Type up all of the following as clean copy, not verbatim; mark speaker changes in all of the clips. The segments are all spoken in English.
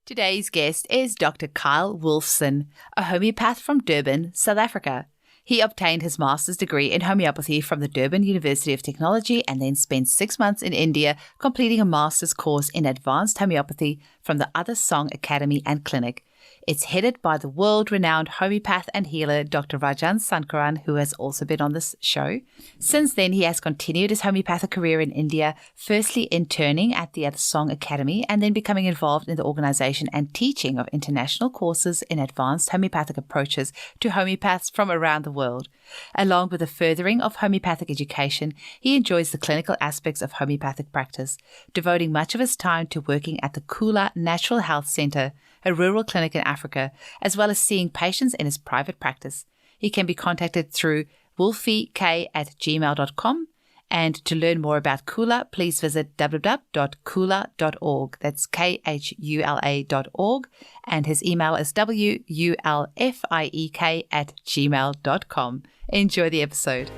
Speaker 1: Today's guest is Dr. Kyle Wulfsohn, a homeopath from Durban, South Africa. He obtained his master's degree in homeopathy from the Durban University of Technology and then spent 6 months in India completing a master's course in Advanced Homeopathy from the Other Song Academy and Clinic. It's headed by the world-renowned homeopath and healer Dr. Rajan Sankaran, who has also been on this show. Since then, he has continued his homeopathic career in India, firstly interning at the Other Song Academy and then becoming involved in the organization and teaching of international courses in advanced homeopathic approaches to homeopaths from around the world. Along with the furthering of homeopathic education, he enjoys the clinical aspects of homeopathic practice, devoting much of his time to working at the Khula Natural Health Center, a rural clinic in Africa, as well as seeing patients in his private practice. He can be contacted through wolfyk@gmail.com. And to learn more about Khula, please visit www.khula.org. That's KHULA.org. And his email is wulfiek@gmail.com. Enjoy the episode.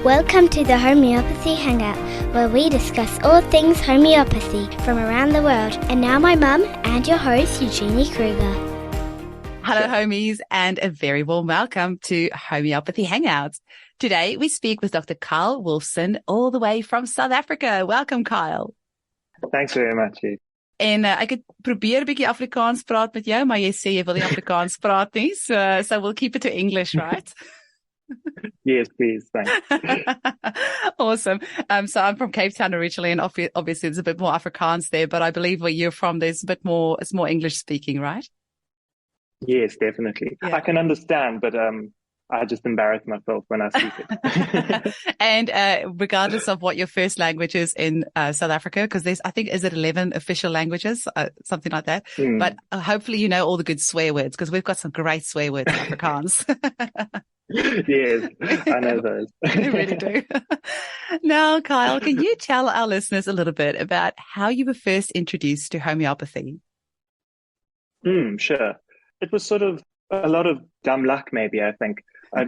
Speaker 2: Welcome to the Homeopathy Hangout, where we discuss all things homeopathy from around the world. And now my mum and your host, Eugenie Kruger.
Speaker 1: Hello, homies, and a very warm welcome to Homeopathy Hangouts. Today, we speak with Dr. Kyle Wulfsohn, all the way from South Africa. Welcome, Kyle.
Speaker 3: Thanks very much.
Speaker 1: En ek het probeer 'n bietjie Afrikaans praat met jou, maar jy sê jy wil nie Afrikaans praat nie, so we'll keep it to English, right?
Speaker 3: Yes, please. Thanks.
Speaker 1: Awesome. So I'm from Cape Town originally, and obviously there's a bit more Afrikaans there, but I believe where you're from, there's a bit more, it's more English speaking, right?
Speaker 3: Yes, definitely. Yeah. I can understand, but I just embarrass myself when I speak it.
Speaker 1: And regardless of what your first language is in South Africa, because there's, I think, is it 11 official languages, something like that. But hopefully you know all the good swear words, because we've got some great swear words in Afrikaans.
Speaker 3: Yes, I know those.
Speaker 1: You really do. Now, Kyle, can you tell our listeners a little bit about how you were first introduced to homeopathy?
Speaker 3: Sure. It was sort of a lot of dumb luck, maybe, I think. I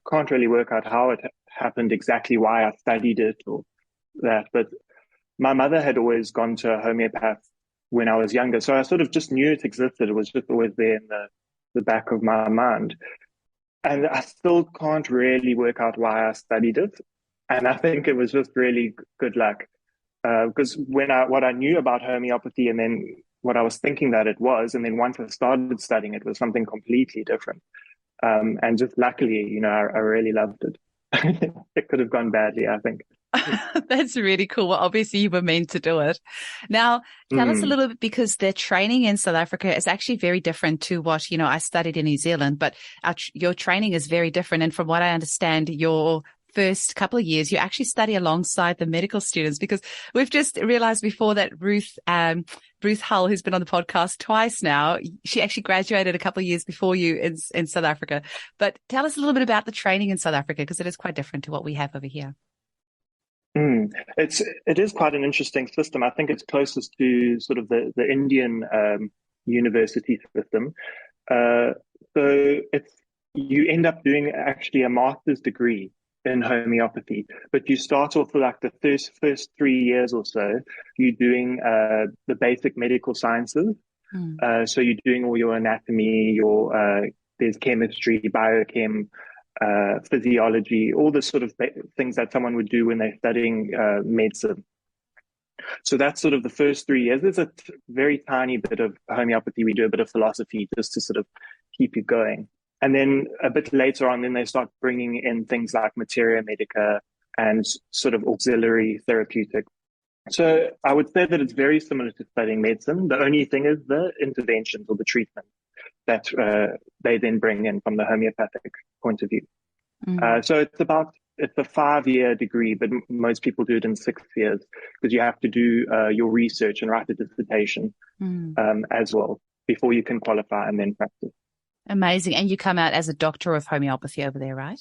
Speaker 3: can't really work out how it happened, exactly why I studied it or that. But my mother had always gone to a homeopath when I was younger. So I sort of just knew it existed. It was just always there in the back of my mind. And I still can't really work out why I studied it. And I think it was just really good luck. Because what I knew about homeopathy and then what I was thinking that it was, and then once I started studying it was something completely different. And just luckily, I really loved it. It could have gone badly, I think.
Speaker 1: That's really cool. Well, obviously you were meant to do it. Now, tell us a little bit, because the training in South Africa is actually very different to what, I studied in New Zealand, but your training is very different. And from what I understand, your first couple of years, you actually study alongside the medical students, because we've just realized before that Ruth Hull, who's been on the podcast twice now, she actually graduated a couple of years before you in South Africa. But tell us a little bit about the training in South Africa, because it is quite different to what we have over here.
Speaker 3: It is quite an interesting system. I think it's closest to sort of the Indian university system. So you end up doing actually a master's degree in homeopathy, but you start off with like the first 3 years or so, you're doing the basic medical sciences. So you're doing all your anatomy, there's chemistry, biochem, physiology, all the sort of things that someone would do when they're studying medicine. So that's sort of the first 3 years. There's a very tiny bit of homeopathy. We do a bit of philosophy just to sort of keep you going. And then a bit later on, then they start bringing in things like materia medica and sort of auxiliary therapeutic. So I would say that it's very similar to studying medicine. The only thing is the interventions or the treatment that they then bring in from the homeopathic point of view. So it's a 5-year degree, but most people do it in 6 years, because you have to do your research and write a dissertation as well before you can qualify and then practice.
Speaker 1: Amazing. And you come out as a doctor of homeopathy over there, right?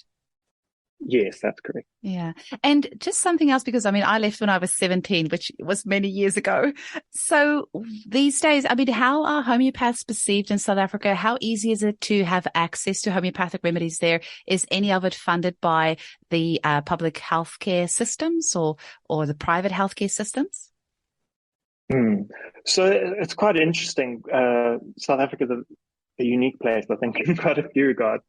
Speaker 3: Yes, that's correct.
Speaker 1: Yeah. And just something else, because I left when I was 17, which was many years ago. So these days, how are homeopaths perceived in South Africa? How easy is it to have access to homeopathic remedies there? Is any of it funded by the public healthcare systems or the private healthcare systems?
Speaker 3: Mm. So it's quite interesting. South Africa is a unique place, I think, in quite a few regards.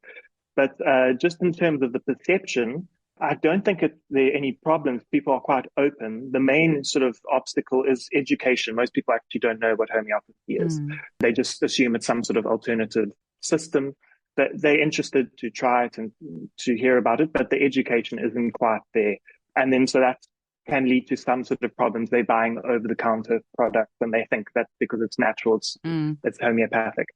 Speaker 3: But just in terms of the perception, I don't think there are any problems. People are quite open. The main sort of obstacle is education. Most people actually don't know what homeopathy is.
Speaker 1: Mm.
Speaker 3: They just assume it's some sort of alternative system. That they're interested to try it and to hear about it, but the education isn't quite there. And then so that can lead to some sort of problems. They're buying over-the-counter products and they think that because it's natural,
Speaker 1: Mm.
Speaker 3: it's homeopathic.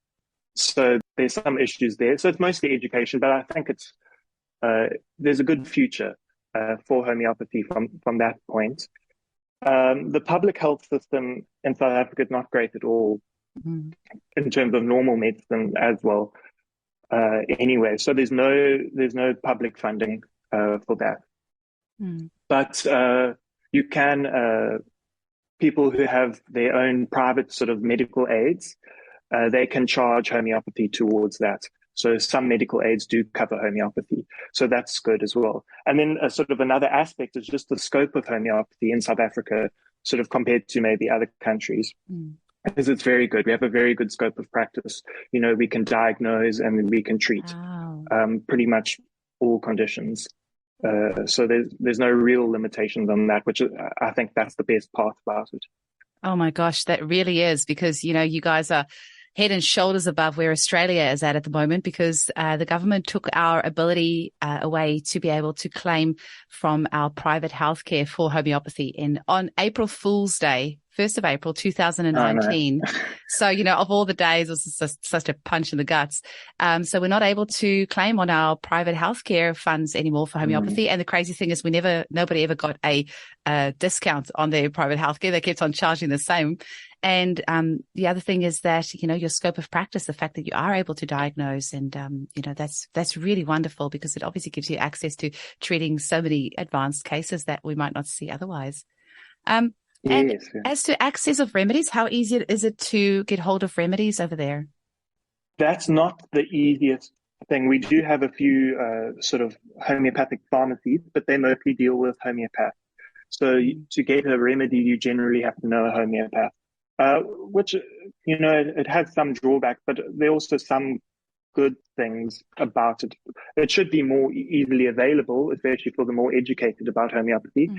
Speaker 3: So there's some issues there. So it's mostly education, but I think there's a good future for homeopathy from that point. The public health system in South Africa is not great at all
Speaker 1: Mm.
Speaker 3: in terms of normal medicine as well. Anyway, so there's no public funding for that.
Speaker 1: Mm.
Speaker 3: But you can people who have their own private sort of medical aids, they can charge homeopathy towards that. So some medical aids do cover homeopathy. So that's good as well. And then sort of another aspect is just the scope of homeopathy in South Africa, sort of compared to maybe other countries.
Speaker 1: Mm.
Speaker 3: Because it's very good. We have a very good scope of practice. You know, we can diagnose and we can treat
Speaker 1: Wow.
Speaker 3: pretty much all conditions. So there's no real limitations on that, which I think that's the best part about it.
Speaker 1: Oh my gosh, that really is, because, you know, you guys are head and shoulders above where Australia is at the moment, because the government took our ability away to be able to claim from our private healthcare for homeopathy on April Fool's Day, 1st of April, 2019.
Speaker 3: Oh, no.
Speaker 1: So, you know, of all the days, it was just such a punch in the guts. So we're not able to claim on our private healthcare funds anymore for homeopathy. And the crazy thing is nobody ever got a discount on their private healthcare. They kept on charging the same. And the other thing is that, you know, your scope of practice, the fact that you are able to diagnose, and, you know, that's really wonderful, because it obviously gives you access to treating so many advanced cases that we might not see otherwise. And
Speaker 3: Yes.
Speaker 1: as to access of remedies, how easy is it to get hold of remedies over there?
Speaker 3: That's not the easiest thing. We do have a few sort of homeopathic pharmacies, but they mostly deal with homeopath. So to get a remedy, you generally have to know a homeopath, which, you know, it has some drawbacks, but there are also some good things about it. It should be more easily available, especially for the more educated about homeopathy.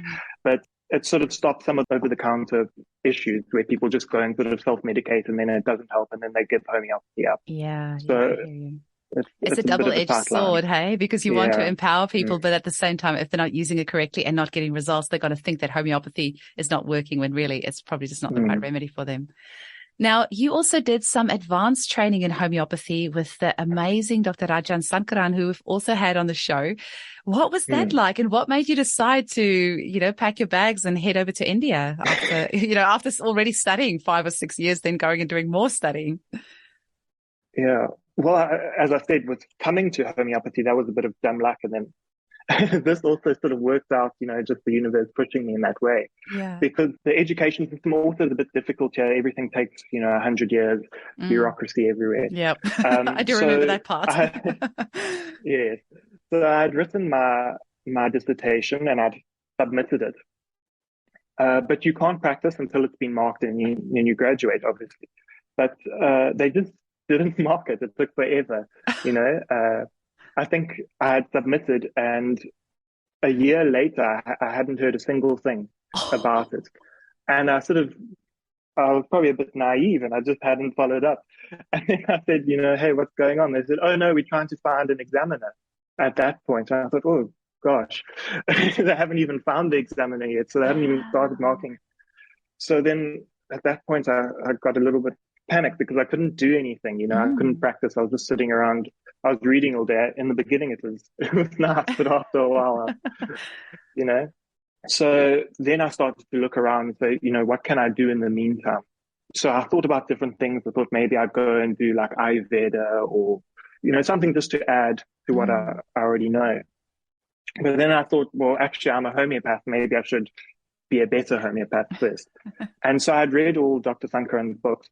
Speaker 3: But it sort of stops some of over-the-counter issues where people just go and sort of self-medicate and then it doesn't help and then they give homeopathy up.
Speaker 1: Yeah,
Speaker 3: So
Speaker 1: I hear you. It's a
Speaker 3: bit of
Speaker 1: double-edged
Speaker 3: tight line.
Speaker 1: sword, hey? Because you want to empower people,
Speaker 3: Mm.
Speaker 1: but at the same time, if they're not using it correctly and not getting results, they're going to think that homeopathy is not working, when really it's probably just not the right remedy for them. Now, you also did some advanced training in homeopathy with the amazing Dr. Rajan Sankaran, who we've also had on the show. What was that like, and what made you decide to, you know, pack your bags and head over to India after, you know, after already studying 5 or 6 years, then going and doing more studying?
Speaker 3: Yeah. Well, as I said, with coming to homeopathy, that was a bit of dumb luck. And then this also sort of worked out, you know, just the universe pushing me in that way.
Speaker 1: Yeah.
Speaker 3: Because the education system also is a bit difficult here. Everything takes, you know, 100 years, bureaucracy everywhere.
Speaker 1: Yep. I do remember that part.
Speaker 3: Yes. So I'd written my dissertation and I'd submitted it. But you can't practice until it's been marked and you graduate, obviously. But they just didn't mark it. It took forever, you know. I think I had submitted, and a year later, I hadn't heard a single thing about it. And I was probably a bit naive, and I just hadn't followed up. And then I said, you know, hey, what's going on? They said, oh, no, we're trying to find an examiner at that point. And I thought, oh, gosh, they haven't even found the examiner yet. So they haven't even started marking. So then at that point, I got a little bit panicked because I couldn't do anything, you know, I couldn't practice. I was just sitting around. I was reading all day. In the beginning, it was nice, but after a while, you know. So then I started to look around and say, you know, what can I do in the meantime? So I thought about different things. I thought maybe I'd go and do like Ayurveda or, you know, something just to add to what I already know. But then I thought, well, actually, I'm a homeopath. Maybe I should be a better homeopath first. And so I'd read all Dr. Sankaran's books.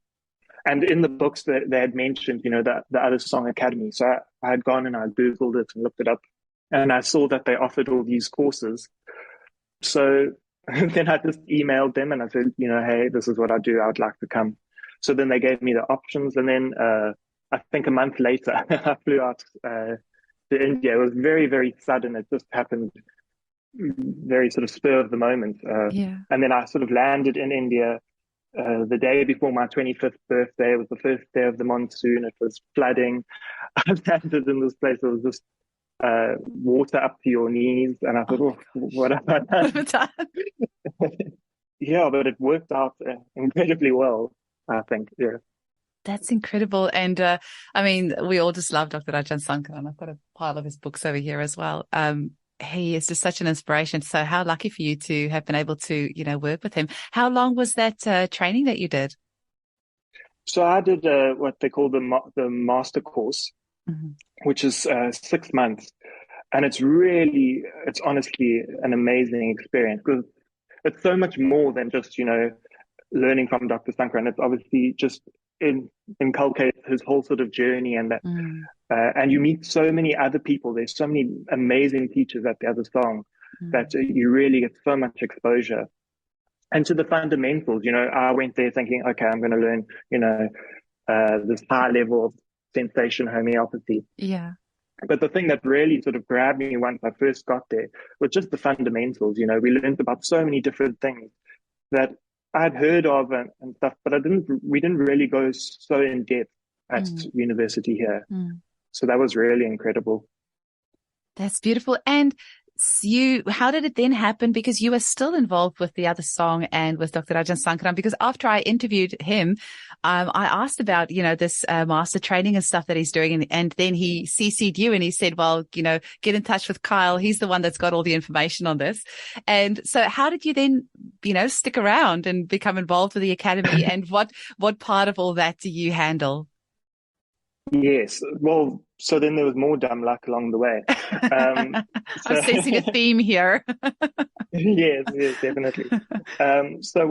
Speaker 3: And in the books that they had mentioned, you know, the other Song Academy. So I had gone and I Googled it and looked it up. And I saw that they offered all these courses. So then I just emailed them and I said, hey, this is what I do. I would like to come. So then they gave me the options. And then I think a month later, I flew out to India. It was very, very sudden. It just happened very sort of spur of the moment.
Speaker 1: Yeah.
Speaker 3: And then I sort of landed in India the day before my 25th birthday. It was the first day of the monsoon. It was flooding. I landed in this place. It was just water up to your knees. And I thought,
Speaker 1: Oh my
Speaker 3: what have I
Speaker 1: gosh. What
Speaker 3: done?
Speaker 1: have I done?
Speaker 3: Yeah, but it worked out incredibly well, I think. Yeah.
Speaker 1: That's incredible. And I mean, we all just love Dr. Rajan Sankaran. I've got a pile of his books over here as well. He is just such an inspiration. So how lucky for you to have been able to, work with him. How long was that training that you did?
Speaker 3: So I did what they call the master course,
Speaker 1: Mm-hmm.
Speaker 3: which is 6 months. And it's honestly an amazing experience because it's so much more than just, learning from Dr. Sankaran. It's obviously just inculcates his whole sort of journey and that,
Speaker 1: Mm,
Speaker 3: and you meet so many other people. There's so many amazing teachers at the other song
Speaker 1: mm,
Speaker 3: that you really get so much exposure. And to the fundamentals, I went there thinking, okay, I'm going to learn, this high level of sensation homeopathy.
Speaker 1: yeah.
Speaker 3: But the thing that really sort of grabbed me once I first got there was just the fundamentals. We learned about so many different things that I'd heard of and stuff, but we didn't really go so in depth at
Speaker 1: Mm,
Speaker 3: university here.
Speaker 1: mm.
Speaker 3: So that was really incredible.
Speaker 1: That's beautiful. And how did it then happen? Because you were still involved with the other song and with Dr. Rajan Sankaran, because after I interviewed him, I asked about, this master training and stuff that he's doing. And then he CC'd you and he said, well, get in touch with Kyle. He's the one that's got all the information on this. And so how did you then, stick around and become involved with the academy? And what part of all that do you handle?
Speaker 3: Yes. Well, so then there was more dumb luck along the way.
Speaker 1: I'm
Speaker 3: So
Speaker 1: sensing a theme here.
Speaker 3: yes, yes, definitely. So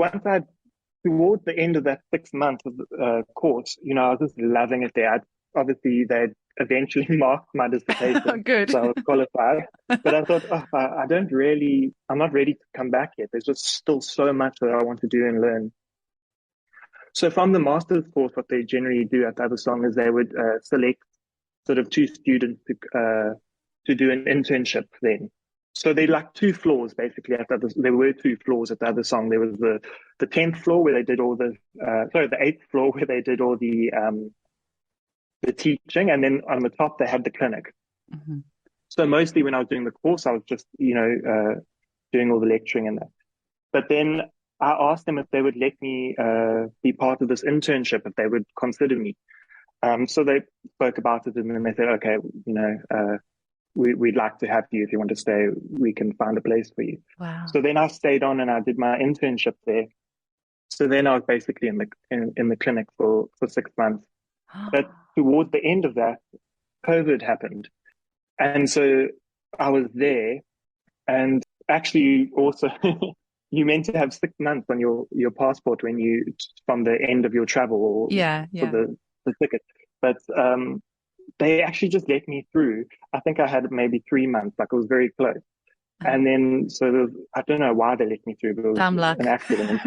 Speaker 3: towards the end of that 6 month of course, I was just loving it there. Obviously, they'd eventually marked my dissertation,
Speaker 1: Good.
Speaker 3: so I was qualified. But I thought, oh, I'm not ready to come back yet. There's just still so much that I want to do and learn. So from the master's course, what they generally do at the other song is they would select sort of two students to do an internship then. So they like two floors basically there were two floors at the other song. There was the 10th floor where they did all the 8th floor where they did all the teaching, and then on the top they had the clinic.
Speaker 1: Mm-hmm.
Speaker 3: So mostly when I was doing the course, I was just doing all the lecturing and that. But then I asked them if they would let me be part of this internship, if they would consider me. So they spoke about it and then they said, okay, we'd like to have you. If you want to stay, we can find a place for you.
Speaker 1: Wow.
Speaker 3: So then I stayed on and I did my internship there. So then I was basically in the clinic for 6 months. But towards the end of that, COVID happened. And so I was there, and actually also you meant to have 6 months on your passport from the end of your travel or
Speaker 1: Yeah,
Speaker 3: for
Speaker 1: yeah.
Speaker 3: the ticket. But they actually just let me through. I think I had maybe 3 months, like it was very close. And then, I don't know why they let me through, but it
Speaker 1: Dumb
Speaker 3: was
Speaker 1: luck.
Speaker 3: an accident.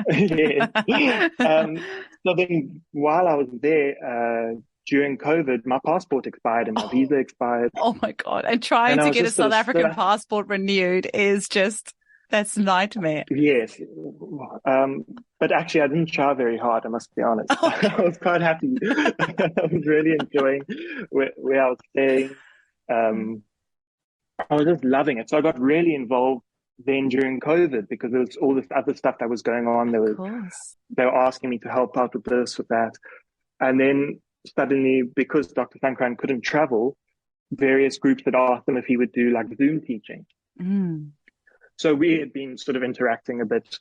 Speaker 3: Yeah. So then while I was there, during COVID, my passport expired and my visa expired.
Speaker 1: Oh my God. And trying
Speaker 3: And I
Speaker 1: to
Speaker 3: was
Speaker 1: get a
Speaker 3: just sort
Speaker 1: South
Speaker 3: of
Speaker 1: African
Speaker 3: stuck.
Speaker 1: passport renewed is that's nightmare.
Speaker 3: Yes. But actually, I didn't try very hard, I must be honest.
Speaker 1: Okay.
Speaker 3: I was quite happy. I was really enjoying where I was staying. I was just loving it. So I got really involved then during COVID because there was all this other stuff that was going on.
Speaker 1: Of course.
Speaker 3: They were asking me to help out with this, with that. And then suddenly, because Dr. Sankaran couldn't travel, various groups had asked him if he would do like Zoom teaching.
Speaker 1: Mm.
Speaker 3: So we had been sort of interacting a bit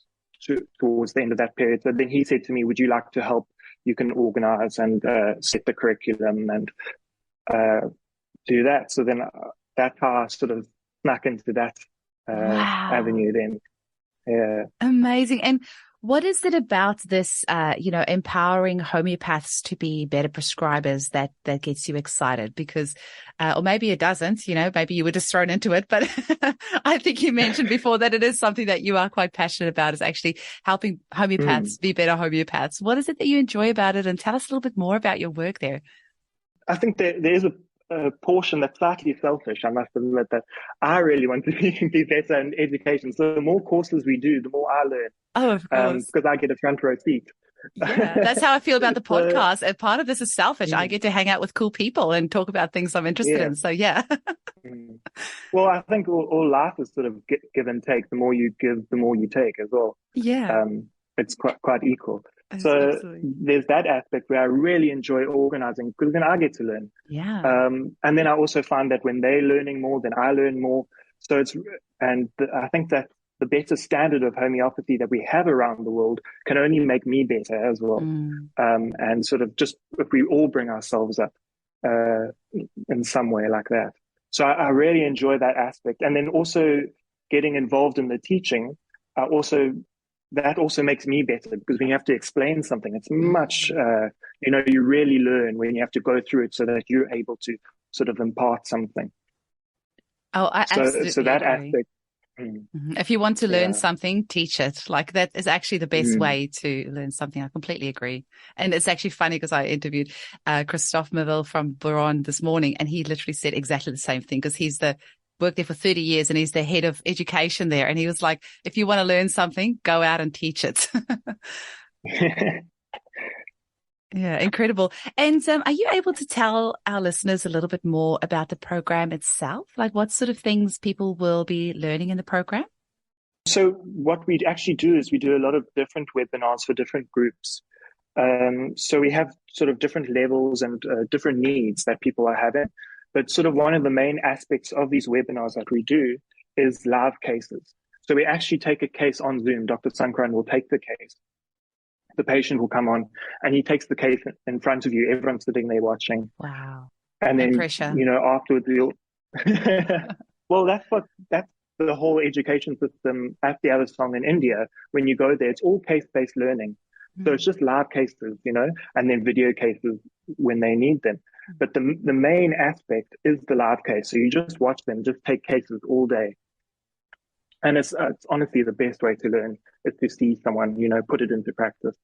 Speaker 3: towards the end of that period. So then he said to me, would you like to help? You can organize and set the curriculum and do that. So then that's how I sort of snuck into that
Speaker 1: Wow.
Speaker 3: avenue then. Yeah.
Speaker 1: Amazing. And What is it about this, empowering homeopaths to be better prescribers that gets you excited? Because, or maybe it doesn't, maybe you were just thrown into it, but I think you mentioned before that it is something that you are quite passionate about, is actually helping homeopaths be better homeopaths. What is it that you enjoy about it? And tell us a little bit more about your work there.
Speaker 3: I think there is a portion that's slightly selfish. I must admit that I really want to be better in education. So the more courses we do, the more I learn.
Speaker 1: Oh, of course.
Speaker 3: Because I get a front row seat.
Speaker 1: Yeah, that's how I feel about the podcast. And part of this is selfish. I get to hang out with cool people and talk about things I'm interested in. So yeah.
Speaker 3: Well, I think all life is sort of give and take. The more you give, the more you take as well.
Speaker 1: Yeah.
Speaker 3: It's quite equal.
Speaker 1: So
Speaker 3: absolutely. There's that aspect where I really enjoy organizing, because then I get to learn.
Speaker 1: Yeah.
Speaker 3: And then I also find that when they're learning more, then I learn more. So I think that the better standard of homeopathy that we have around the world can only make me better as well. And sort of just if we all bring ourselves up in some way like that. So I really enjoy that aspect. And then also getting involved in the teaching, that also makes me better, because when you have to explain something, it's much, you really learn when you have to go through it so that you're able to sort of impart something.
Speaker 1: Oh, I absolutely
Speaker 3: so that
Speaker 1: agree.
Speaker 3: aspect.
Speaker 1: If you want to learn something, teach it. Like that is actually the best way to learn something. I completely agree. And it's actually funny because I interviewed Christophe Meville from Buron this morning, and he literally said exactly the same thing, because he's worked there for 30 years and he's the head of education there. And he was like, if you want to learn something, go out and teach it. Yeah, incredible. And are you able to tell our listeners a little bit more about the program itself? Like what sort of things people will be learning in the program?
Speaker 3: So what we actually do is we do a lot of different webinars for different groups. So we have sort of different levels and different needs that people are having. But sort of one of the main aspects of these webinars that we do is live cases. So we actually take a case on Zoom. Dr. Sankaran will take the case. The patient will come on and he takes the case in front of you. Everyone's sitting there watching.
Speaker 1: Wow.
Speaker 3: And then,
Speaker 1: pressure.
Speaker 3: Afterwards we'll... Well, that's the whole education system at the other song in India. When you go there, it's all case-based learning. So it's just live cases, and then video cases when they need them. But the main aspect is the live case. So you just watch them, just take cases all day. And it's honestly the best way to learn is to see someone, put it into practice.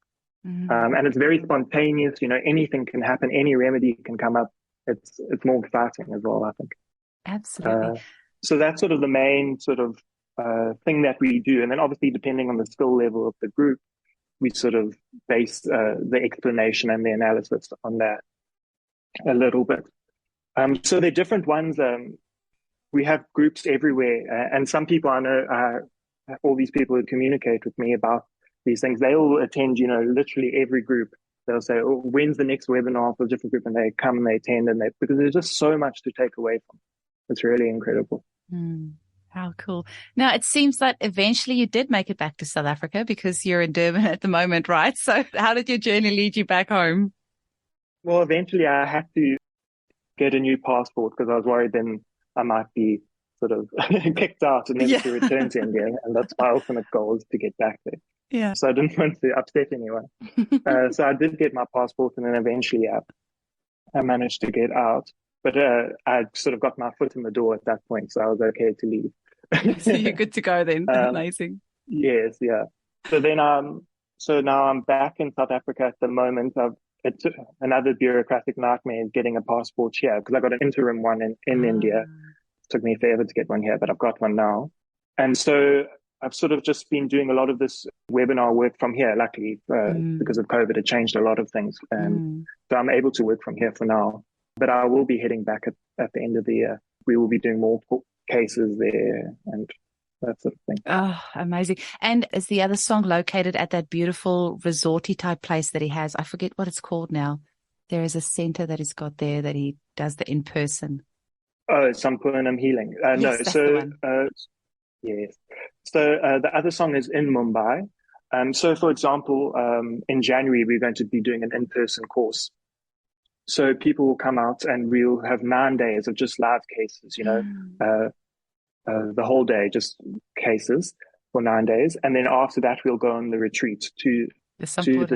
Speaker 3: And it's very spontaneous, anything can happen, any remedy can come up. It's more exciting as well, I think.
Speaker 1: Absolutely.
Speaker 3: So that's sort of the main sort of thing that we do. And then obviously depending on the skill level of the group, we sort of base the explanation and the analysis on that a little bit. So they're different ones. We have groups everywhere. And some people I know, all these people who communicate with me about these things, they all attend, literally every group. They'll say, oh, when's the next webinar for a different group? And they come and they attend, because there's just so much to take away from. It's really incredible.
Speaker 1: How cool. Now, it seems that eventually you did make it back to South Africa, because you're in Durban at the moment, right? So how did your journey lead you back home?
Speaker 3: Well, eventually I had to get a new passport, because I was worried then I might be sort of kicked out and never to return to India. And that's my ultimate goal, is to get back there.
Speaker 1: Yeah.
Speaker 3: So I didn't want to upset anyone. So I did get my passport, and then eventually I managed to get out. But I sort of got my foot in the door at that point, so I was okay to leave.
Speaker 1: So you're good to go then. Amazing.
Speaker 3: Yes, yeah. So then, so now I'm back in South Africa at the moment. It's another bureaucratic nightmare getting a passport here, because I got an interim one in India. It took me forever to get one here, but I've got one now. And so I've sort of just been doing a lot of this webinar work from here, luckily, because of COVID, it changed a lot of things. And so I'm able to work from here for now. But I will be heading back at the end of the year. We will be doing more cases there and that sort of thing.
Speaker 1: Oh, amazing. And is the other song located at that beautiful resorty type place that he has? I forget what it's called now. There is a center that he's got there that he does the in-person.
Speaker 3: Oh, Sampurnam Healing.
Speaker 1: Yes,
Speaker 3: No,
Speaker 1: that's
Speaker 3: so,
Speaker 1: the one.
Speaker 3: yes. So the other song is in Mumbai. So for example, in January, we're going to be doing an in-person course. So people will come out and we'll have 9 days of just live cases, the whole day, just cases. for 9 days. And then after that, we'll go on the retreat to the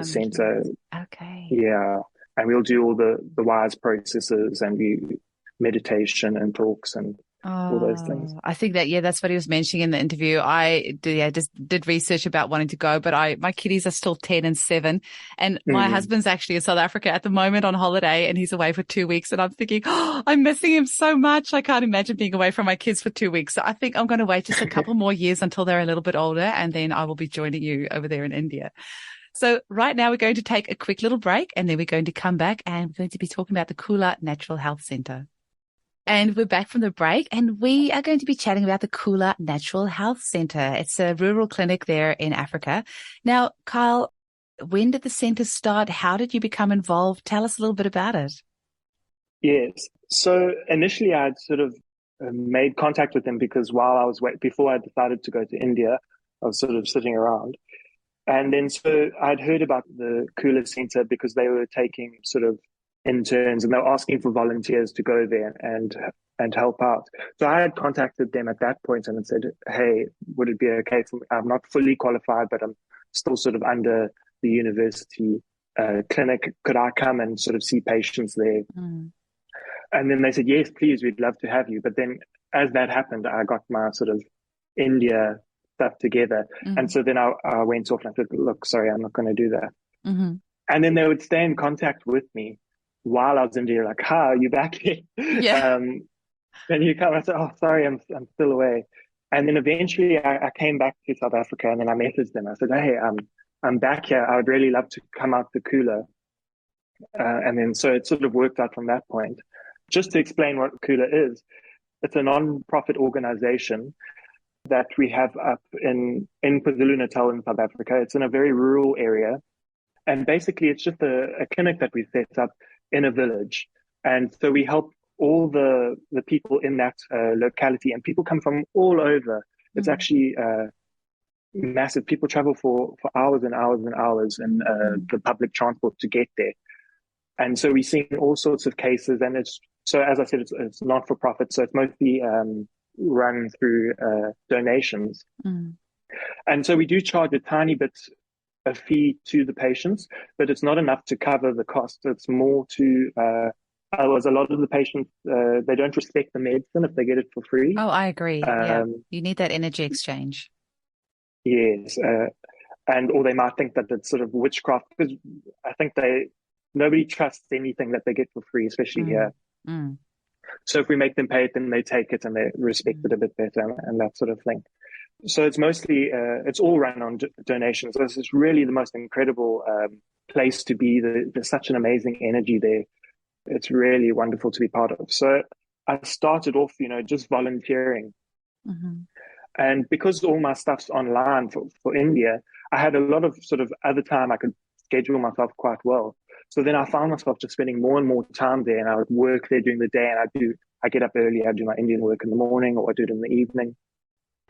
Speaker 3: center.
Speaker 1: Okay.
Speaker 3: Yeah. And we'll do all the wise processes and meditation and talks and all those things.
Speaker 1: I think that's what he was mentioning in the interview. I just did research about wanting to go, but my kiddies are still 10 and 7. And my husband's actually in South Africa at the moment on holiday, and he's away for 2 weeks. And I'm thinking, I'm missing him so much. I can't imagine being away from my kids for 2 weeks. So I think I'm going to wait just a couple more years until they're a little bit older, and then I will be joining you over there in India. So right now we're going to take a quick little break, and then we're going to come back and we're going to be talking about the Khula Natural Health Center. And we're back from the break, and we are going to be chatting about the Khula Natural Health Center. It's a rural clinic there in Africa. Now, Kyle, when did the center start? How did you become involved? Tell us a little bit about it.
Speaker 3: Yes. So initially I'd sort of made contact with them because before I decided to go to India, I was sort of sitting around. And then so I'd heard about the Khula Center because they were taking sort of interns, and they were asking for volunteers to go there and help out. So I had contacted them at that point and said, hey, would it be okay for me? I'm not fully qualified, but I'm still sort of under the university clinic. Could I come and sort of see patients there? And then they said, yes, please, we'd love to have you. But then as that happened, I got my sort of India stuff together. And so then I went off and I said, look, sorry, I'm not going to do that. And then they would stay in contact with me while I was in India, like, hi, are you back here?
Speaker 1: Yeah.
Speaker 3: Then you come, I said, oh, sorry, I'm still away. And then eventually I came back to South Africa, and then I messaged them. I said, hey, I'm back here. I would really love to come out to Khula. And then so it sort of worked out from that point. Just to explain what Khula is, it's a non-profit organization that we have up in KwaZulu-Natal in South Africa. It's in a very rural area. And basically, it's just a clinic that we set up in a village. And so we help all the people in that locality, and people come from all over. It's actually massive. People travel for hours and hours and hours in the public transport to get there. And so we're seeing all sorts of cases. And so as I said, it's not for profit. So it's mostly run through donations. And so we do charge a tiny bit, a fee to the patients, but it's not enough to cover the cost. It's more to, otherwise a lot of the patients, they don't respect the medicine if they get it for free.
Speaker 1: Oh, I agree. Yeah. You need that energy exchange.
Speaker 3: Yes. Or they might think that it's sort of witchcraft, because I think nobody trusts anything that they get for free, especially here. So if we make them pay it, then they take it and they respect it a bit better and that sort of thing. So it's mostly, it's all run on donations. This is really the most incredible place to be. There's such an amazing energy there. It's really wonderful to be part of. So I started off, just volunteering. And because all my stuff's online for India, I had a lot of sort of other time I could schedule myself quite well. So then I found myself just spending more and more time there, and I would work there during the day, and I get up early, I do my Indian work in the morning, or I do it in the evening.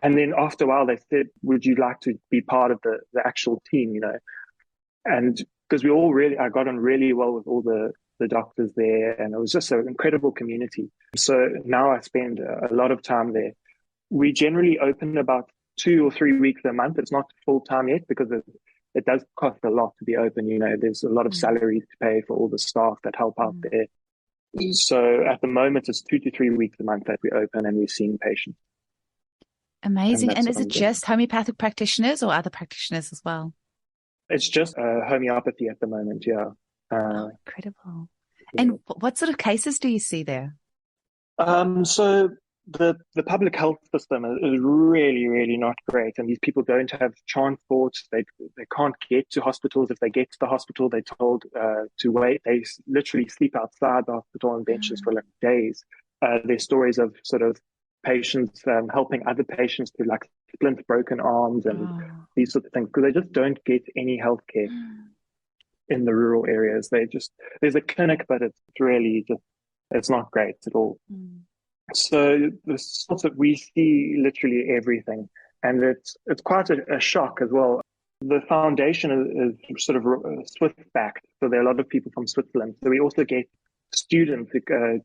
Speaker 3: And then after a while, they said, would you like to be part of the actual team, And because I got on really well with all the doctors there, and it was just an incredible community. So now I spend a lot of time there. We generally open about 2 or 3 weeks a month. It's not full time yet because it does cost a lot to be open. There's a lot of salaries to pay for all the staff that help out there. So at the moment, it's 2 to 3 weeks a month that we open, and we're seeing patients.
Speaker 1: Amazing. And is it just homeopathic practitioners or other practitioners as well?
Speaker 3: It's just homeopathy at the moment, yeah.
Speaker 1: Incredible. Yeah. And what sort of cases do you see there?
Speaker 3: So the public health system is really, really not great. And these people don't have transport. They can't get to hospitals. If they get to the hospital, they're told to wait. They literally sleep outside the hospital on benches for like days. There's stories of sort of patients helping other patients to like splint broken arms and these sorts of things, because they just don't get any healthcare in the rural areas. There's a clinic, but it's really it's not great at all. So the sorts of, we see literally everything, and it's quite a shock as well. The foundation is sort of Swiss backed, so there are a lot of people from Switzerland. So we also get students,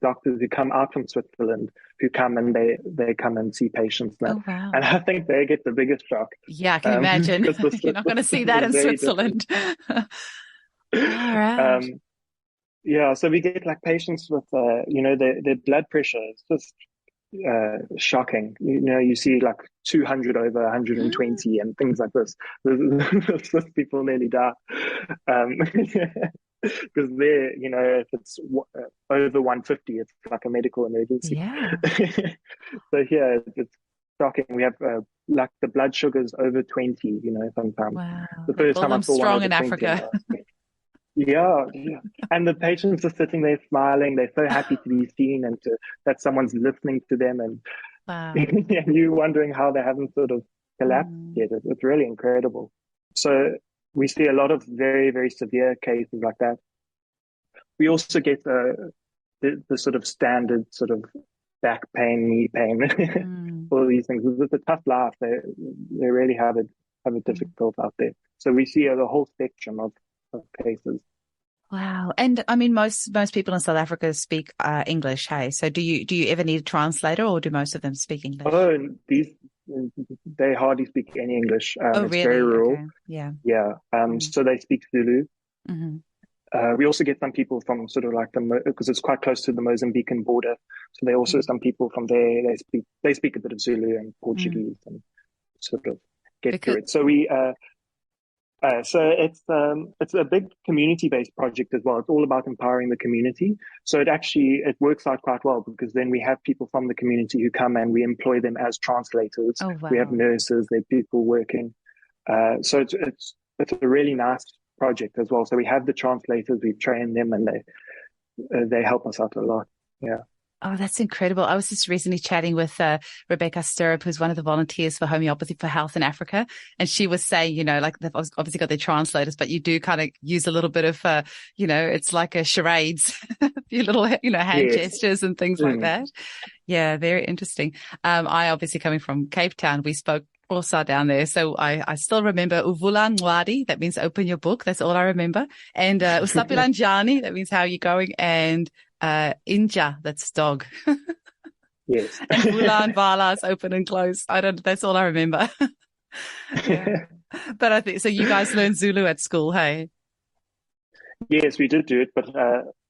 Speaker 3: doctors who come out from Switzerland, who come and they come and see patients now.
Speaker 1: Oh, wow.
Speaker 3: And I think they get the biggest shock.
Speaker 1: Yeah, I can imagine. You're not going to see that in Switzerland. All right.
Speaker 3: Yeah, so we get like patients with, their blood pressure is just shocking. You see like 200 over 120 and things like this. Swiss people nearly die. Because if it's over 150, it's like a medical emergency.
Speaker 1: Yeah.
Speaker 3: So here it's shocking. We have like the blood sugars over 20, sometimes.
Speaker 1: Wow.
Speaker 3: The first time I saw
Speaker 1: strong
Speaker 3: one
Speaker 1: in
Speaker 3: over 20,
Speaker 1: Africa.
Speaker 3: Yeah. And the patients are sitting there smiling. They're so happy to be seen and that someone's listening to them. And,
Speaker 1: Wow.
Speaker 3: and you wondering how they haven't sort of collapsed yet. It's really incredible. So we see a lot of very, very severe cases like that. We also get the sort of standard sort of back pain, knee pain, all these things. It's a tough life. They really have it difficult out there. So we see the whole spectrum of cases.
Speaker 1: Wow. And I mean, most people in South Africa speak English, hey? So do you ever need a translator, or do most of them speak English?
Speaker 3: Oh, they hardly speak any English.
Speaker 1: Oh,
Speaker 3: it's
Speaker 1: really?
Speaker 3: very rural.
Speaker 1: Okay. Yeah.
Speaker 3: Yeah. So they speak Zulu.
Speaker 1: Mm-hmm.
Speaker 3: We also get some people from sort of like because it's quite close to the Mozambican border. So they also some people from there. They speak a bit of Zulu and Portuguese and sort of get through it. So so it's a big community-based project as well. It's all about empowering the community. So it works out quite well, because then we have people from the community who come and we employ them as translators.
Speaker 1: Oh, wow.
Speaker 3: We have nurses, there are people working. So it's a really nice project as well. So we have the translators, we've trained them, and they help us out a lot. Yeah.
Speaker 1: Oh, that's incredible. I was just recently chatting with Rebecca Stirrup, who's one of the volunteers for Homeopathy for Health in Africa. And she was saying, like they've obviously got their translators, but you do kind of use a little bit of, it's like a charades, a few little, hand gestures and things like that. Yeah, very interesting. I obviously coming from Cape Town, we spoke Xhosa down there. So I still remember Uvula Ncwadi, that means open your book. That's all I remember. And Usapila Njani, that means how are you going? And Inja, that's dog.
Speaker 3: Yes.
Speaker 1: And Vula and Vala is open and close. That's all I remember. Yeah. But I think, so you guys learned Zulu at school, hey?
Speaker 3: Yes, we did do it, but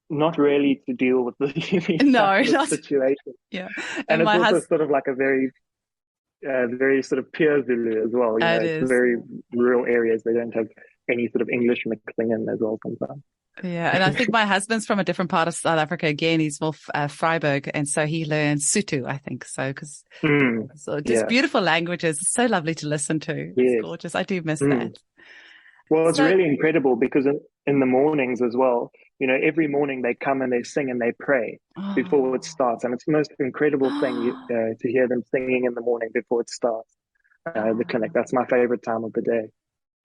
Speaker 3: not really to deal with the situation.
Speaker 1: Yeah.
Speaker 3: And it's also sort of like a very sort of pure Zulu as well. It's very rural areas. They don't have any sort of English mixing in as well sometimes.
Speaker 1: Yeah. And I think my husband's from a different part of South Africa. Again, he's more Freiburg. And so he learned Sotho, I think. So, just beautiful languages. It's so lovely to listen to. It's gorgeous. I do miss that.
Speaker 3: Well, it's really incredible, because in the mornings as well, every morning they come and they sing and they pray before it starts. And it's the most incredible thing to hear them singing in the morning before it starts, the clinic. That's my favorite time of the day.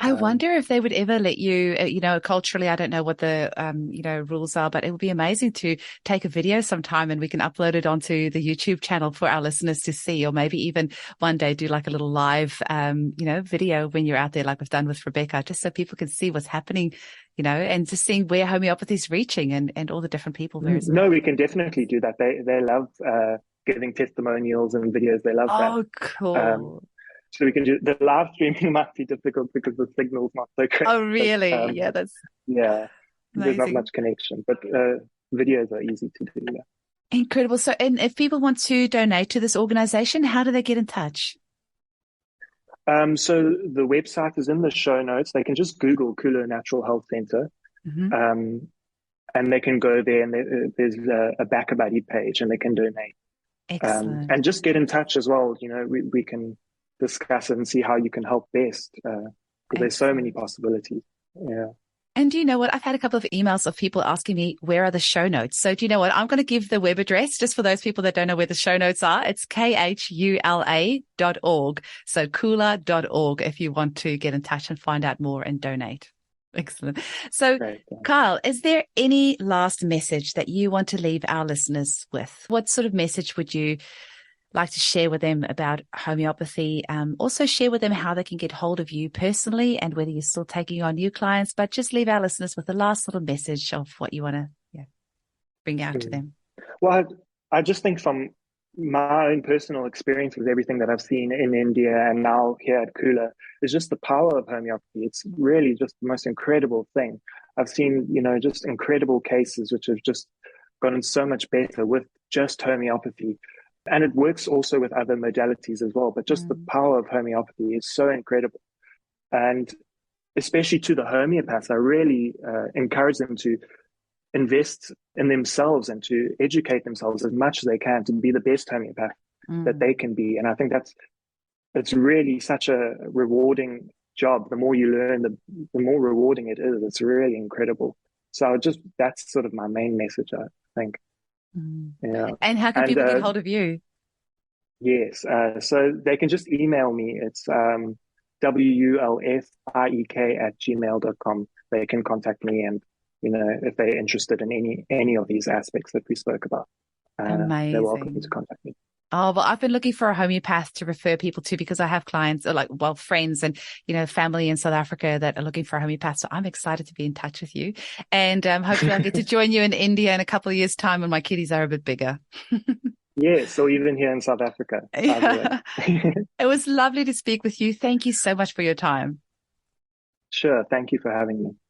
Speaker 1: I wonder if they would ever let you, culturally, I don't know what the, rules are, but it would be amazing to take a video sometime and we can upload it onto the YouTube channel for our listeners to see, or maybe even one day do like a little live, video when you're out there, like we've done with Rebecca, just so people can see what's happening, and just seeing where homeopathy is reaching and all the different people there.
Speaker 3: No, we can definitely do that. They love, giving testimonials and videos. They love that.
Speaker 1: Oh, cool.
Speaker 3: So we can do the live streaming might be difficult because the signal's not so great.
Speaker 1: Oh, really?
Speaker 3: But,
Speaker 1: Amazing.
Speaker 3: There's not much connection, but videos are easy to do. Yeah.
Speaker 1: Incredible. So, and if people want to donate to this organization, how do they get in touch?
Speaker 3: So the website is in the show notes. They can just Google Khula Natural Health Center, and they can go there, and there's a Back About It page, and they can donate.
Speaker 1: Excellent.
Speaker 3: And just get in touch as well. We can discuss it and see how you can help best, because there's so many possibilities. Yeah.
Speaker 1: And do you know what? I've had a couple of emails of people asking me, where are the show notes? So do you know what? I'm going to give the web address just for those people that don't know where the show notes are. It's khula.org. So khula.org if you want to get in touch and find out more and donate. Excellent. So great, Kyle, is there any last message that you want to leave our listeners with? What sort of message would you like to share with them about homeopathy? Also share with them how they can get hold of you personally and whether you're still taking on new clients, but just leave our listeners with the last little message of what you want to, bring out to
Speaker 3: Mm.
Speaker 1: them?
Speaker 3: Well, I just think from my own personal experience with everything that I've seen in India and now here at Khula is just the power of homeopathy. It's really just the most incredible thing. I've seen, just incredible cases which have just gotten so much better with just homeopathy. And it works also with other modalities as well. But just the power of homeopathy is so incredible. And especially to the homeopaths, I really encourage them to invest in themselves and to educate themselves as much as they can to be the best homeopath that they can be. And I think it's really such a rewarding job. The more you learn, the more rewarding it is. It's really incredible. So that's sort of my main message, I think. Yeah.
Speaker 1: And how can
Speaker 3: And
Speaker 1: people get hold of you?
Speaker 3: yes, so they can just email me. It's wulfiek@gmail.com. They can contact me, and if they're interested in any of these aspects that we spoke about, they're welcome to
Speaker 1: Amazing.
Speaker 3: contact me.
Speaker 1: Oh, well, I've been looking for a homeopath to refer people to because I have clients or friends and, family in South Africa that are looking for a homeopath. So I'm excited to be in touch with you. And hopefully I'll get to join you in India in a couple of years' time when my kiddies are a bit bigger.
Speaker 3: Yes, or even here in South Africa, either way.
Speaker 1: Yeah. It was lovely to speak with you. Thank you so much for your time.
Speaker 3: Sure. Thank you for having me.